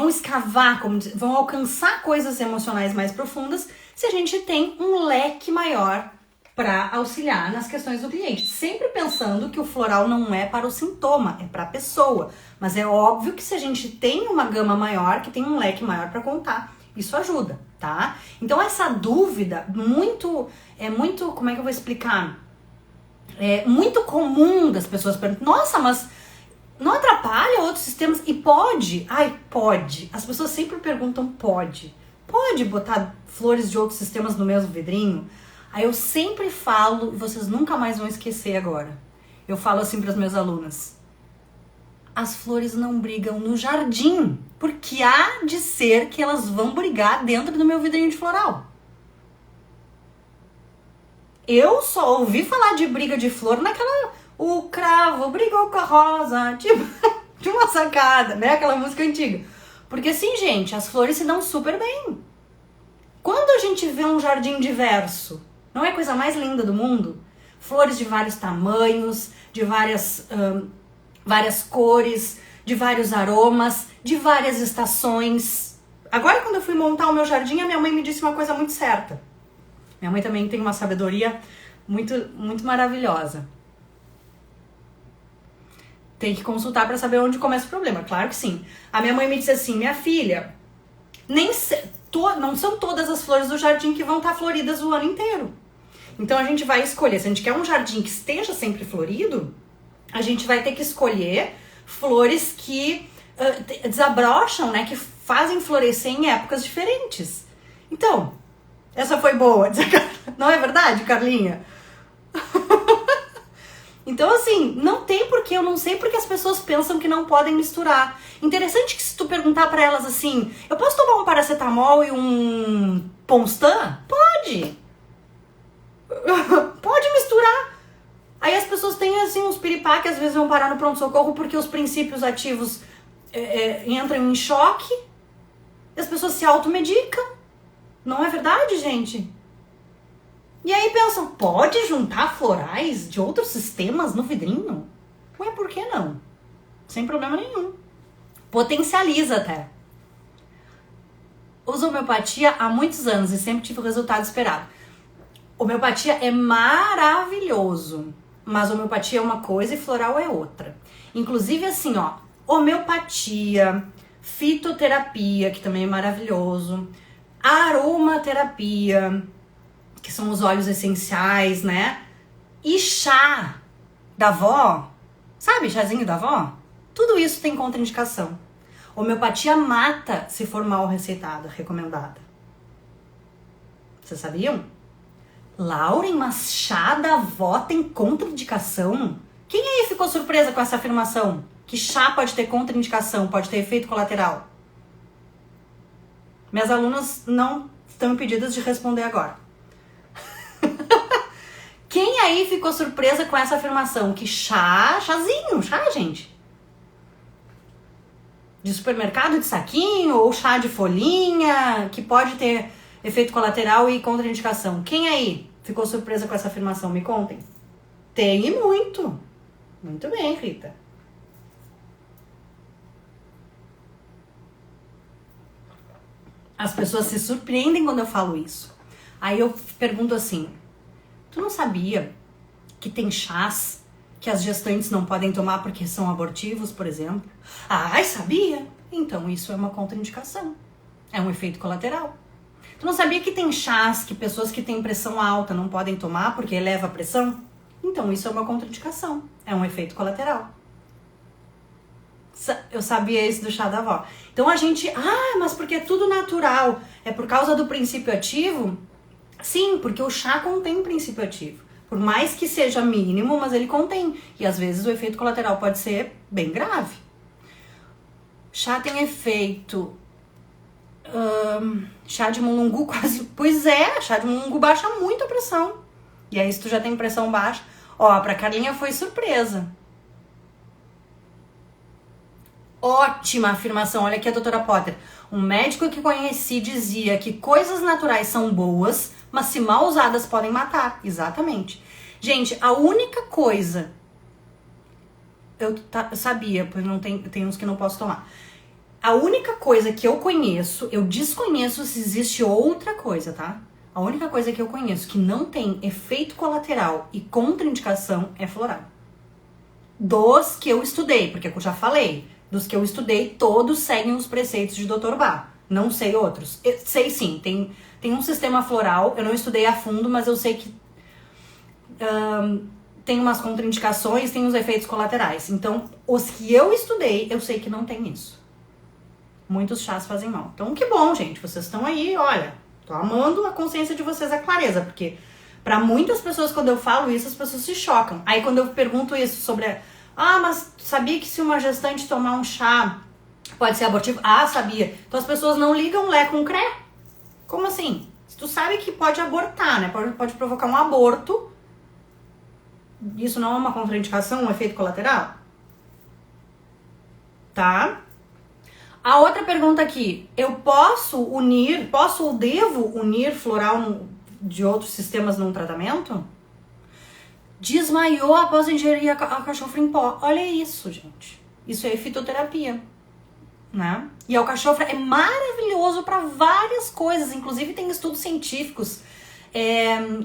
escavar, vão alcançar coisas emocionais mais profundas se a gente tem um leque maior para auxiliar nas questões do cliente. Sempre pensando que o floral não é para o sintoma, é para a pessoa. Mas é óbvio que se a gente tem uma gama maior, que tem um leque maior para contar, isso ajuda, tá? Então essa dúvida é muito, como é que eu vou explicar? É muito comum das pessoas perguntarem, nossa, mas não atrapalha outros sistemas? E pode? Ai, pode. As pessoas sempre perguntam, pode. Pode botar flores de outros sistemas no mesmo vidrinho? Aí eu sempre falo, e vocês nunca mais vão esquecer agora. Eu falo assim para as minhas alunas. As flores não brigam no jardim, porque há de ser que elas vão brigar dentro do meu vidrinho de floral. Eu só ouvi falar de briga de flor naquela... O cravo brigou com a rosa, tipo, de uma sacada, né? Aquela música antiga. Porque assim, gente, as flores se dão super bem. Quando a gente vê um jardim diverso, não é a coisa mais linda do mundo? Flores de vários tamanhos, de várias cores, de vários aromas, de várias estações. Agora, quando eu fui montar o meu jardim, a minha mãe me disse uma coisa muito certa. Minha mãe também tem uma sabedoria muito, muito maravilhosa. Tem que consultar para saber onde começa o problema, claro que sim. A minha mãe me disse assim, minha filha, não são todas as flores do jardim que vão estar floridas o ano inteiro. Então a gente vai escolher, se a gente quer um jardim que esteja sempre florido, a gente vai ter que escolher flores que desabrocham, né, que fazem florescer em épocas diferentes. Então, essa foi boa, não é verdade, Carlinha? Então, assim, não tem porquê, eu não sei porque as pessoas pensam que não podem misturar. Interessante que se tu perguntar pra elas assim, eu posso tomar um paracetamol e um Ponstan? Pode! Pode misturar! Aí as pessoas têm, assim, uns piripá que às vezes vão parar no pronto-socorro porque os princípios ativos entram em choque e as pessoas se automedicam. Não é verdade, gente? E aí pensam, pode juntar florais de outros sistemas no vidrinho? Ué, por que não? Sem problema nenhum. Potencializa até. Uso homeopatia há muitos anos e sempre tive o resultado esperado. Homeopatia é maravilhoso, mas homeopatia é uma coisa e floral é outra. Inclusive assim, ó, homeopatia, fitoterapia, que também é maravilhoso, aromaterapia, que são os óleos essenciais, né? E chá da avó, sabe, chazinho da avó? Tudo isso tem contraindicação. Homeopatia mata se for mal receitada, recomendada. Vocês sabiam? Lauren, mas chá da avó tem contraindicação? Quem aí ficou surpresa com essa afirmação? Que chá pode ter contraindicação, pode ter efeito colateral? Minhas alunas não estão impedidas de responder agora. Quem aí ficou surpresa com essa afirmação? Que chazinho, gente. De supermercado de saquinho ou chá de folhinha, que pode ter efeito colateral e contraindicação. Quem aí ficou surpresa com essa afirmação? Me contem. Tem e muito. Muito bem, Rita. As pessoas se surpreendem quando eu falo isso. Aí eu pergunto assim, tu não sabia que tem chás que as gestantes não podem tomar porque são abortivos, por exemplo? Ai, sabia? Então isso é uma contraindicação. É um efeito colateral. Tu não sabia que tem chás que pessoas que têm pressão alta não podem tomar porque eleva a pressão? Então isso é uma contraindicação. É um efeito colateral. Eu sabia isso do chá da avó. Então a gente... mas porque é tudo natural. É por causa do princípio ativo? Sim, porque o chá contém princípio ativo. Por mais que seja mínimo, mas ele contém. E às vezes o efeito colateral pode ser bem grave. Chá tem efeito... chá de mulungu quase... Pois é, chá de mulungu baixa muito a pressão. E aí se tu já tem pressão baixa... Ó, pra Carlinha foi surpresa. Ótima afirmação, olha aqui a doutora Potter. Um médico que conheci dizia que coisas naturais são boas, mas se mal usadas podem matar. Exatamente. Gente, a única coisa... Eu sabia, porque não tem uns que não posso tomar. A única coisa que eu conheço, eu desconheço se existe outra coisa, tá? A única coisa que eu conheço que não tem efeito colateral e contraindicação é floral. Dos que eu estudei, porque eu já falei, dos que eu estudei, todos seguem os preceitos de Dr. Bach. Não sei outros. Eu sei sim, tem um sistema floral, eu não estudei a fundo, mas eu sei que tem umas contraindicações, tem uns efeitos colaterais. Então, os que eu estudei, eu sei que não tem isso. Muitos chás fazem mal. Então, que bom, gente. Vocês estão aí, olha, tô amando a consciência de vocês, a clareza, porque para muitas pessoas, quando eu falo isso, as pessoas se chocam. Aí, quando eu pergunto isso sobre... mas sabia que se uma gestante tomar um chá pode ser abortivo? Sabia. Então, as pessoas não ligam Lé com Cré. Como assim? Se tu sabe que pode abortar, né? Pode provocar um aborto. Isso não é uma contraindicação, um efeito colateral? Tá? A outra pergunta aqui, eu posso ou devo unir floral de outros sistemas num tratamento? Desmaiou após ingerir a alcachofra em pó. Olha isso, gente. Isso é fitoterapia, né? E a alcachofra é maravilhoso para várias coisas, inclusive tem estudos científicos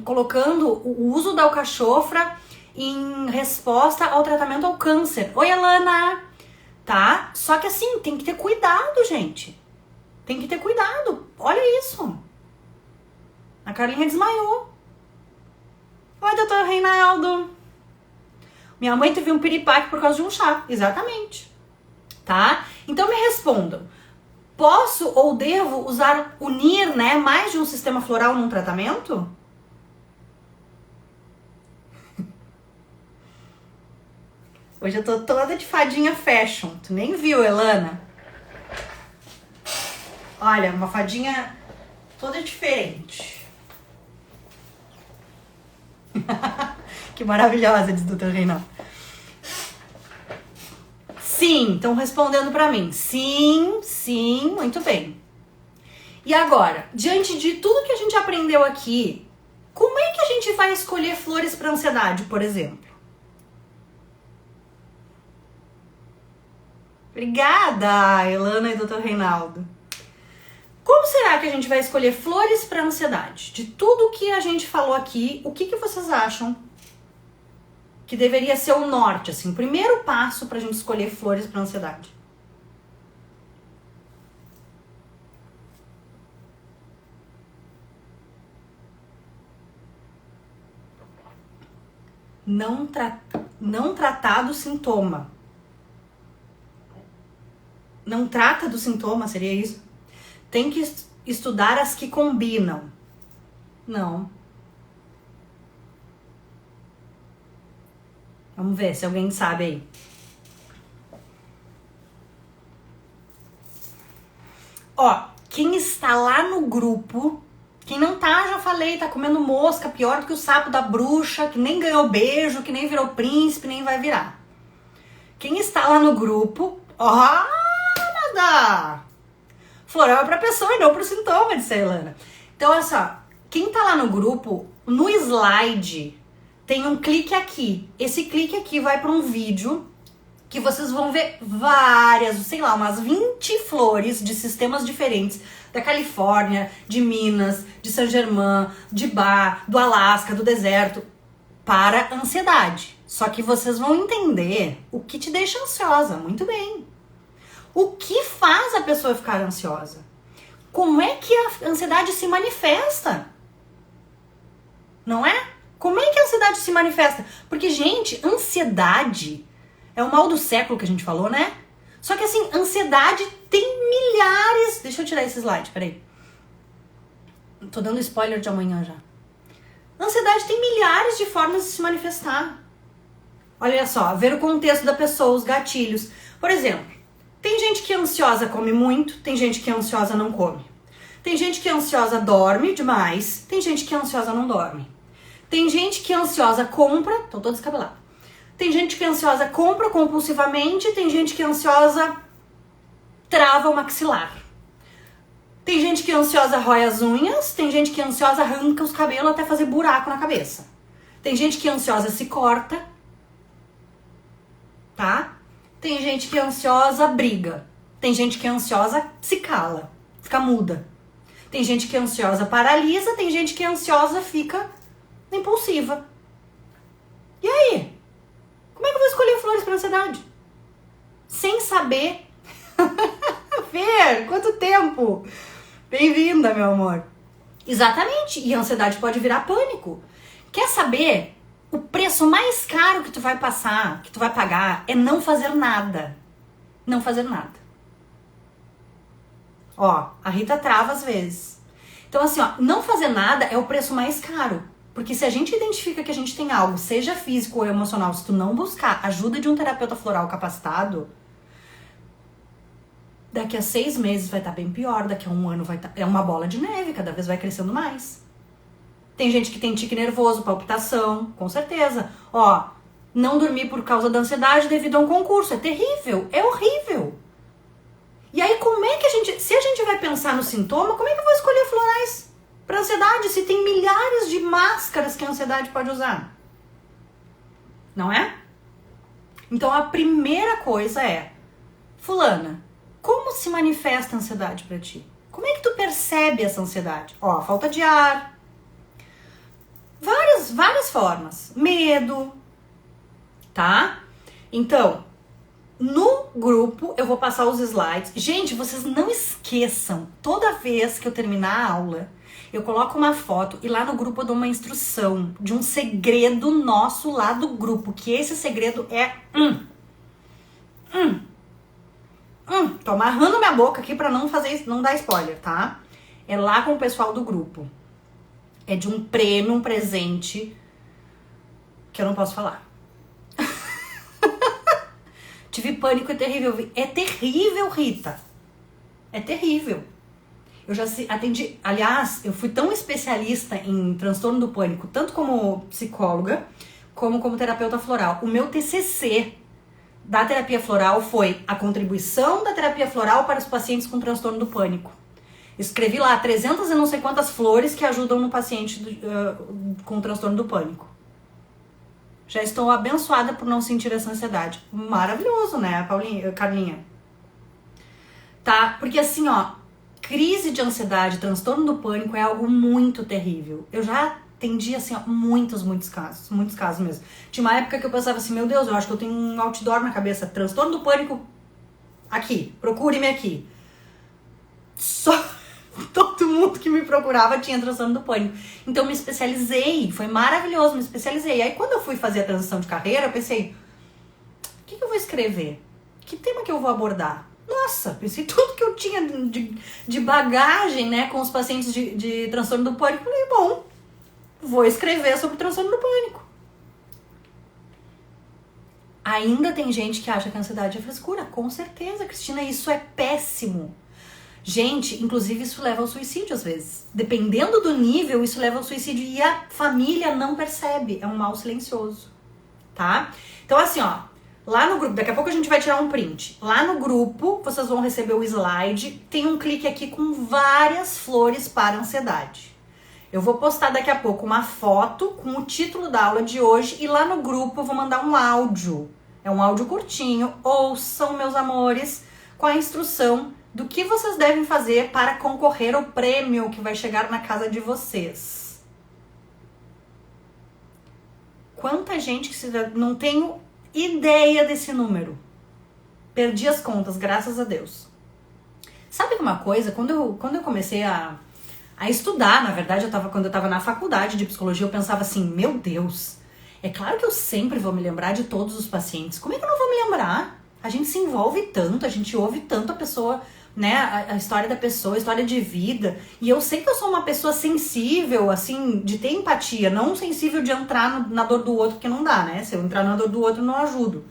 colocando o uso da alcachofra em resposta ao tratamento ao câncer. Oi, Alana! Tá? Só que assim, tem que ter cuidado, gente. Tem que ter cuidado. Olha isso. A Carlinha desmaiou. Oi, doutor Reinaldo. Minha mãe teve um piripaque por causa de um chá. Exatamente. Tá? Então me respondam. Posso ou devo unir, né, mais de um sistema floral num tratamento? Hoje eu tô toda de fadinha fashion. Tu nem viu, Elana? Olha, uma fadinha toda diferente. Que maravilhosa, diz o Dr. Reinaldo. Sim, estão respondendo pra mim. Sim, muito bem. E agora, diante de tudo que a gente aprendeu aqui, como é que a gente vai escolher flores para ansiedade, por exemplo? Obrigada, Elana e Dr. Reinaldo. Como será que a gente vai escolher flores para ansiedade? De tudo que a gente falou aqui, o que vocês acham que deveria ser o norte, assim, o primeiro passo para a gente escolher flores para ansiedade? Não tratar do sintoma. Não trata do sintoma, seria isso? Tem que estudar as que combinam. Não. Vamos ver se alguém sabe aí. Ó, quem está lá no grupo, quem não tá, já falei, tá comendo mosca, pior do que o sapo da bruxa, que nem ganhou beijo, que nem virou príncipe, nem vai virar. Quem está lá no grupo, nada! Floral é pra pessoa e não pro sintoma, disse a Elana. Então, olha só, quem tá lá no grupo, no slide, tem um clique aqui. Esse clique aqui vai para um vídeo que vocês vão ver várias, sei lá, umas 20 flores de sistemas diferentes, da Califórnia, de Minas, de Saint Germain, de Bach, do Alasca, do deserto, para ansiedade. Só que vocês vão entender o que te deixa ansiosa, muito bem. O que faz a pessoa ficar ansiosa? Como é que a ansiedade se manifesta? Não é? Como é que a ansiedade se manifesta? Porque, gente, ansiedade é o mal do século que a gente falou, né? Só que, assim, ansiedade tem milhares... Deixa eu tirar esse slide, peraí. Tô dando spoiler de amanhã já. Ansiedade tem milhares de formas de se manifestar. Olha só, ver o contexto da pessoa, os gatilhos. Por exemplo, tem gente que é ansiosa come muito, tem gente que é ansiosa não come. Tem gente que é ansiosa dorme demais, tem gente que é ansiosa não dorme. Tem gente que é ansiosa compra, tô toda descabelada. Tem gente que é ansiosa compra compulsivamente, tem gente que é ansiosa trava o maxilar. Tem gente que é ansiosa rói as unhas, tem gente que é ansiosa arranca os cabelos até fazer buraco na cabeça. Tem gente que é ansiosa se corta, tá? Tem gente que é ansiosa briga. Tem gente que é ansiosa se cala, fica muda. Tem gente que é ansiosa paralisa, tem gente que é ansiosa fica impulsiva. E aí? Como é que eu vou escolher flores para ansiedade? Sem saber. Fer, quanto tempo? Bem-vinda, meu amor. Exatamente. E a ansiedade pode virar pânico. Quer saber? O preço mais caro que tu vai passar, que tu vai pagar, é não fazer nada. Não fazer nada. Ó, a Rita trava às vezes. Então, assim, ó, não fazer nada é o preço mais caro. Porque se a gente identifica que a gente tem algo, seja físico ou emocional, se tu não buscar ajuda de um terapeuta floral capacitado, daqui a 6 meses vai estar bem pior, daqui a 1 ano vai estar... É uma bola de neve, cada vez vai crescendo mais. Tem gente que tem tique nervoso, palpitação, com certeza. Ó, não dormir por causa da ansiedade devido a um concurso, é terrível, é horrível. E aí como é que a gente... Se a gente vai pensar no sintoma, como é que eu vou escolher florais para ansiedade se tem milhares de máscaras que a ansiedade pode usar? Não é? Então a primeira coisa é, fulana, como se manifesta a ansiedade para ti? Como é que tu percebe essa ansiedade? Ó, falta de ar, várias formas, medo, tá? Então, no grupo eu vou passar os slides. Gente, vocês não esqueçam, toda vez que eu terminar a aula, eu coloco uma foto e lá no grupo eu dou uma instrução de um segredo nosso lá do grupo, que esse segredo é tô amarrando minha boca aqui pra não dar spoiler, tá? É lá com o pessoal do grupo. É de um prêmio, um presente que eu não posso falar. Tive pânico, é terrível. É terrível, Rita. É terrível. Eu já atendi... Aliás, eu fui tão especialista em transtorno do pânico, tanto como psicóloga, como terapeuta floral. O meu TCC da terapia floral foi a contribuição da terapia floral para os pacientes com transtorno do pânico. Escrevi lá 300 e não sei quantas flores que ajudam no paciente com transtorno do pânico. Já estou abençoada por não sentir essa ansiedade. Maravilhoso, né, Carlinha? Tá? Porque assim, ó, crise de ansiedade, transtorno do pânico é algo muito terrível. Eu já atendi, assim, ó, muitos casos mesmo. Tinha uma época que eu pensava assim, meu Deus, eu acho que eu tenho um outdoor na cabeça. Transtorno do pânico, aqui, procure-me aqui. Só... Todo mundo que me procurava tinha transtorno do pânico. Então me especializei, foi maravilhoso, me especializei. Aí quando eu fui fazer a transição de carreira, eu pensei, o que eu vou escrever? Que tema que eu vou abordar? Nossa, pensei tudo que eu tinha de bagagem, né, com os pacientes de transtorno do pânico. Falei, bom, vou escrever sobre transtorno do pânico. Ainda tem gente que acha que a ansiedade é frescura. Com certeza, Cristina, isso é péssimo. Gente, inclusive isso leva ao suicídio às vezes. Dependendo do nível, isso leva ao suicídio e a família não percebe. É um mal silencioso, tá? Então assim, ó, lá no grupo, daqui a pouco a gente vai tirar um print. Lá no grupo, vocês vão receber o slide. Tem um clique aqui com várias flores para ansiedade. Eu vou postar daqui a pouco uma foto com o título da aula de hoje e lá no grupo eu vou mandar um áudio. É um áudio curtinho. Ouçam, meus amores, com a instrução do que vocês devem fazer para concorrer ao prêmio que vai chegar na casa de vocês. quanta gente que não tenho ideia desse número. Perdi as contas, graças a Deus. Sabe uma coisa? Quando eu comecei a estudar, na verdade, quando eu tava na faculdade de psicologia, eu pensava assim, meu Deus, é claro que eu sempre vou me lembrar de todos os pacientes. Como é que eu não vou me lembrar? A gente se envolve tanto, a gente ouve tanto a pessoa, né, a história da pessoa, a história de vida. E eu sei que eu sou uma pessoa sensível, assim, de ter empatia, não sensível de entrar na dor do outro, porque não dá, né? Se eu entrar na dor do outro, eu não ajudo.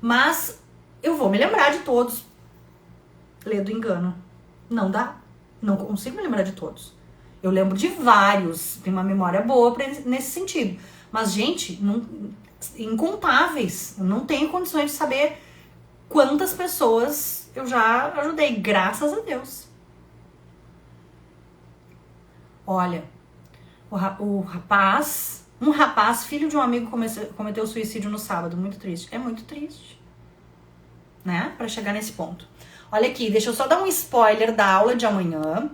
Mas eu vou me lembrar de todos. Lê do engano. Não dá. Não consigo me lembrar de todos. Eu lembro de vários. Tenho uma memória boa nesse sentido. Mas, gente, incontáveis. Eu não tenho condições de saber quantas pessoas eu já ajudei. Graças a Deus. Olha, um rapaz, filho de um amigo, cometeu suicídio no sábado. Muito triste. É muito triste. Né? Pra chegar nesse ponto. Olha aqui, deixa eu só dar um spoiler da aula de amanhã.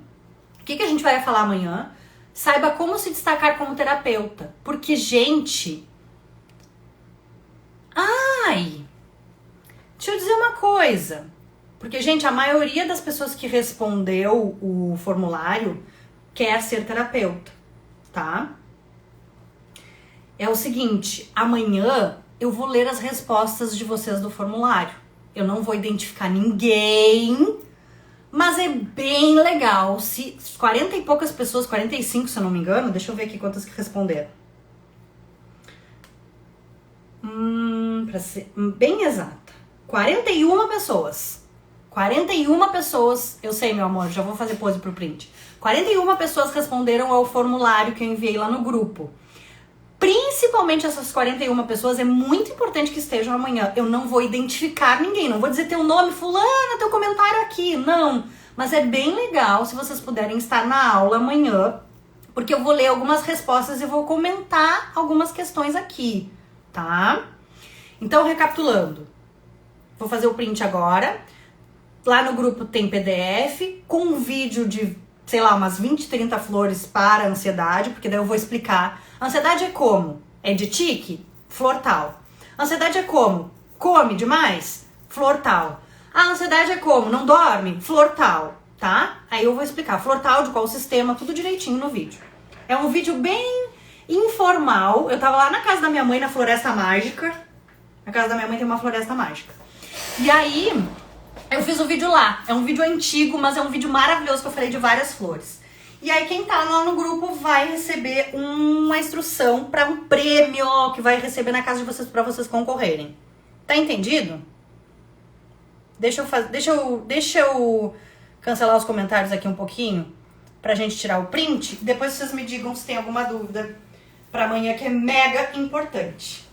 O que a gente vai falar amanhã? Saiba como se destacar como terapeuta. Porque, gente... Deixa eu dizer uma coisa. Porque, gente, a maioria das pessoas que respondeu o formulário quer ser terapeuta, tá? É o seguinte, amanhã eu vou ler as respostas de vocês do formulário. Eu não vou identificar ninguém, mas é bem legal. Se 40 e poucas pessoas, 45 se eu não me engano, deixa eu ver aqui quantas que responderam. Pra ser bem exata, 41 pessoas. 41 pessoas, eu sei, meu amor, já vou fazer pose pro print. 41 pessoas responderam ao formulário que eu enviei lá no grupo. Principalmente essas 41 pessoas, é muito importante que estejam amanhã. Eu não vou identificar ninguém, não vou dizer teu nome, fulana, teu comentário aqui, não. Mas é bem legal se vocês puderem estar na aula amanhã, porque eu vou ler algumas respostas e vou comentar algumas questões aqui, tá? Então, recapitulando, vou fazer o print agora. Lá no grupo tem PDF com um vídeo de, sei lá, umas 20, 30 flores para a ansiedade, porque daí eu vou explicar. Ansiedade é como? É de tique? Flor tal. Ansiedade é como? Come demais? Flor tal. A ansiedade é como? Não dorme? Flor tal, tá? Aí eu vou explicar flor tal, de qual sistema, tudo direitinho no vídeo. É um vídeo bem informal. Eu tava lá na casa da minha mãe, na Floresta Mágica. Na casa da minha mãe tem uma floresta mágica. E aí, eu fiz o vídeo lá. É um vídeo antigo, mas é um vídeo maravilhoso que eu falei de várias flores. E aí quem tá lá no grupo vai receber uma instrução para um prêmio que vai receber na casa de vocês para vocês concorrerem. Tá entendido? Deixa eu cancelar os comentários aqui um pouquinho pra gente tirar o print. Depois vocês me digam se tem alguma dúvida para amanhã, que é mega importante.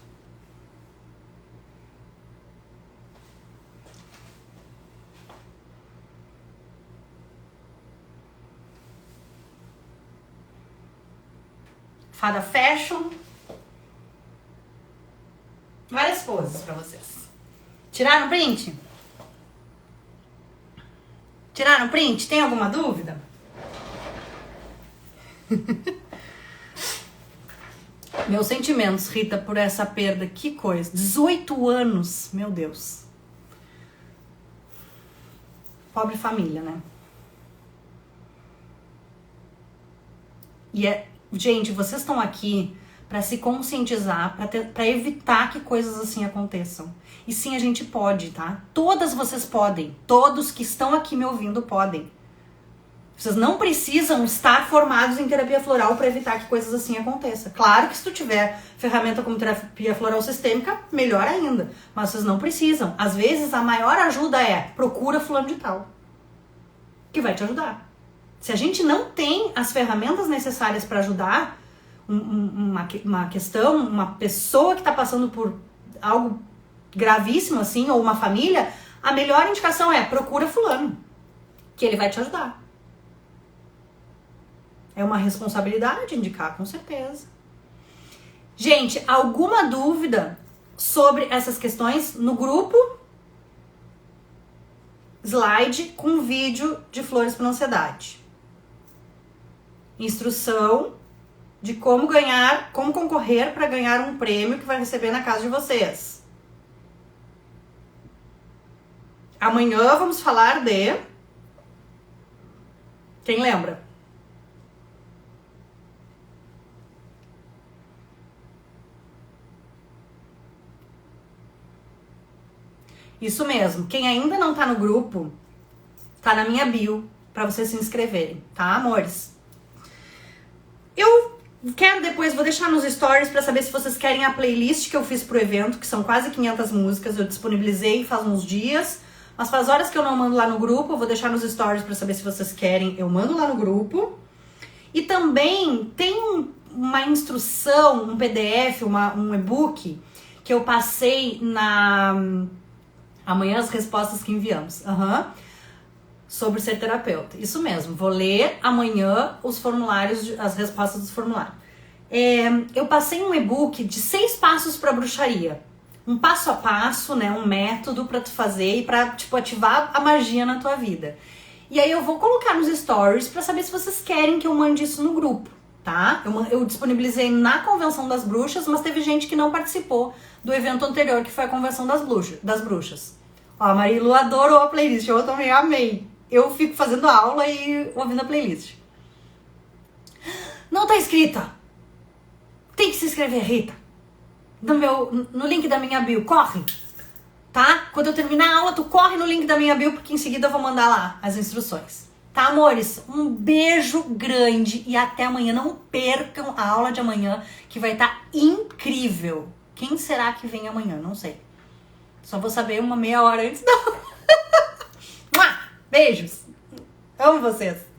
Fada Fashion. Várias poses pra vocês. Tiraram o print? Tiraram o print? Tem alguma dúvida? Meus sentimentos, Rita, por essa perda. Que coisa. 18 anos. Meu Deus. Pobre família, né? Gente, vocês estão aqui para se conscientizar, para evitar que coisas assim aconteçam. E sim, a gente pode, tá? Todas vocês podem. Todos que estão aqui me ouvindo podem. Vocês não precisam estar formados em terapia floral para evitar que coisas assim aconteçam. Claro que se tu tiver ferramenta como terapia floral sistêmica, melhor ainda. Mas vocês não precisam. Às vezes, a maior ajuda é procura fulano de tal, que vai te ajudar. Se a gente não tem as ferramentas necessárias para ajudar uma questão, uma pessoa que está passando por algo gravíssimo assim, ou uma família, a melhor indicação é procura fulano, que ele vai te ajudar. É uma responsabilidade indicar, com certeza. Gente, alguma dúvida sobre essas questões no grupo? Slide com vídeo de flores para ansiedade. Instrução de como concorrer para ganhar um prêmio que vai receber na casa de vocês. Amanhã vamos falar de... Quem lembra? Isso mesmo. Quem ainda não tá no grupo, tá na minha bio pra vocês se inscreverem, tá, amores? Eu quero depois, vou deixar nos stories pra saber se vocês querem a playlist que eu fiz pro evento, que são quase 500 músicas, eu disponibilizei faz uns dias, mas faz horas que eu não mando lá no grupo, eu vou deixar nos stories pra saber se vocês querem, eu mando lá no grupo. E também tem uma instrução, um PDF, um e-book que eu passei na... Amanhã as respostas que enviamos. Sobre ser terapeuta. Isso mesmo. Vou ler amanhã os formulários, as respostas dos formulários. Eu passei um e-book de 6 passos para bruxaria. Um passo a passo, né? Um método para tu fazer e para tipo, ativar a magia na tua vida. E aí eu vou colocar nos stories para saber se vocês querem que eu mande isso no grupo, tá? Eu disponibilizei na Convenção das Bruxas, mas teve gente que não participou do evento anterior, que foi a Convenção das Bruxas. Ó, a Marilu adorou a playlist, eu também amei. Eu fico fazendo aula e ouvindo a playlist. Não tá inscrita? Tem que se inscrever, Rita. No link da minha bio, corre, tá? Quando eu terminar a aula, tu corre no link da minha bio, porque em seguida eu vou mandar lá as instruções. Tá, amores? Um beijo grande e até amanhã. Não percam a aula de amanhã, que vai estar incrível. Quem será que vem amanhã? Não sei. Só vou saber uma meia hora antes da aula. Beijos! Amo vocês!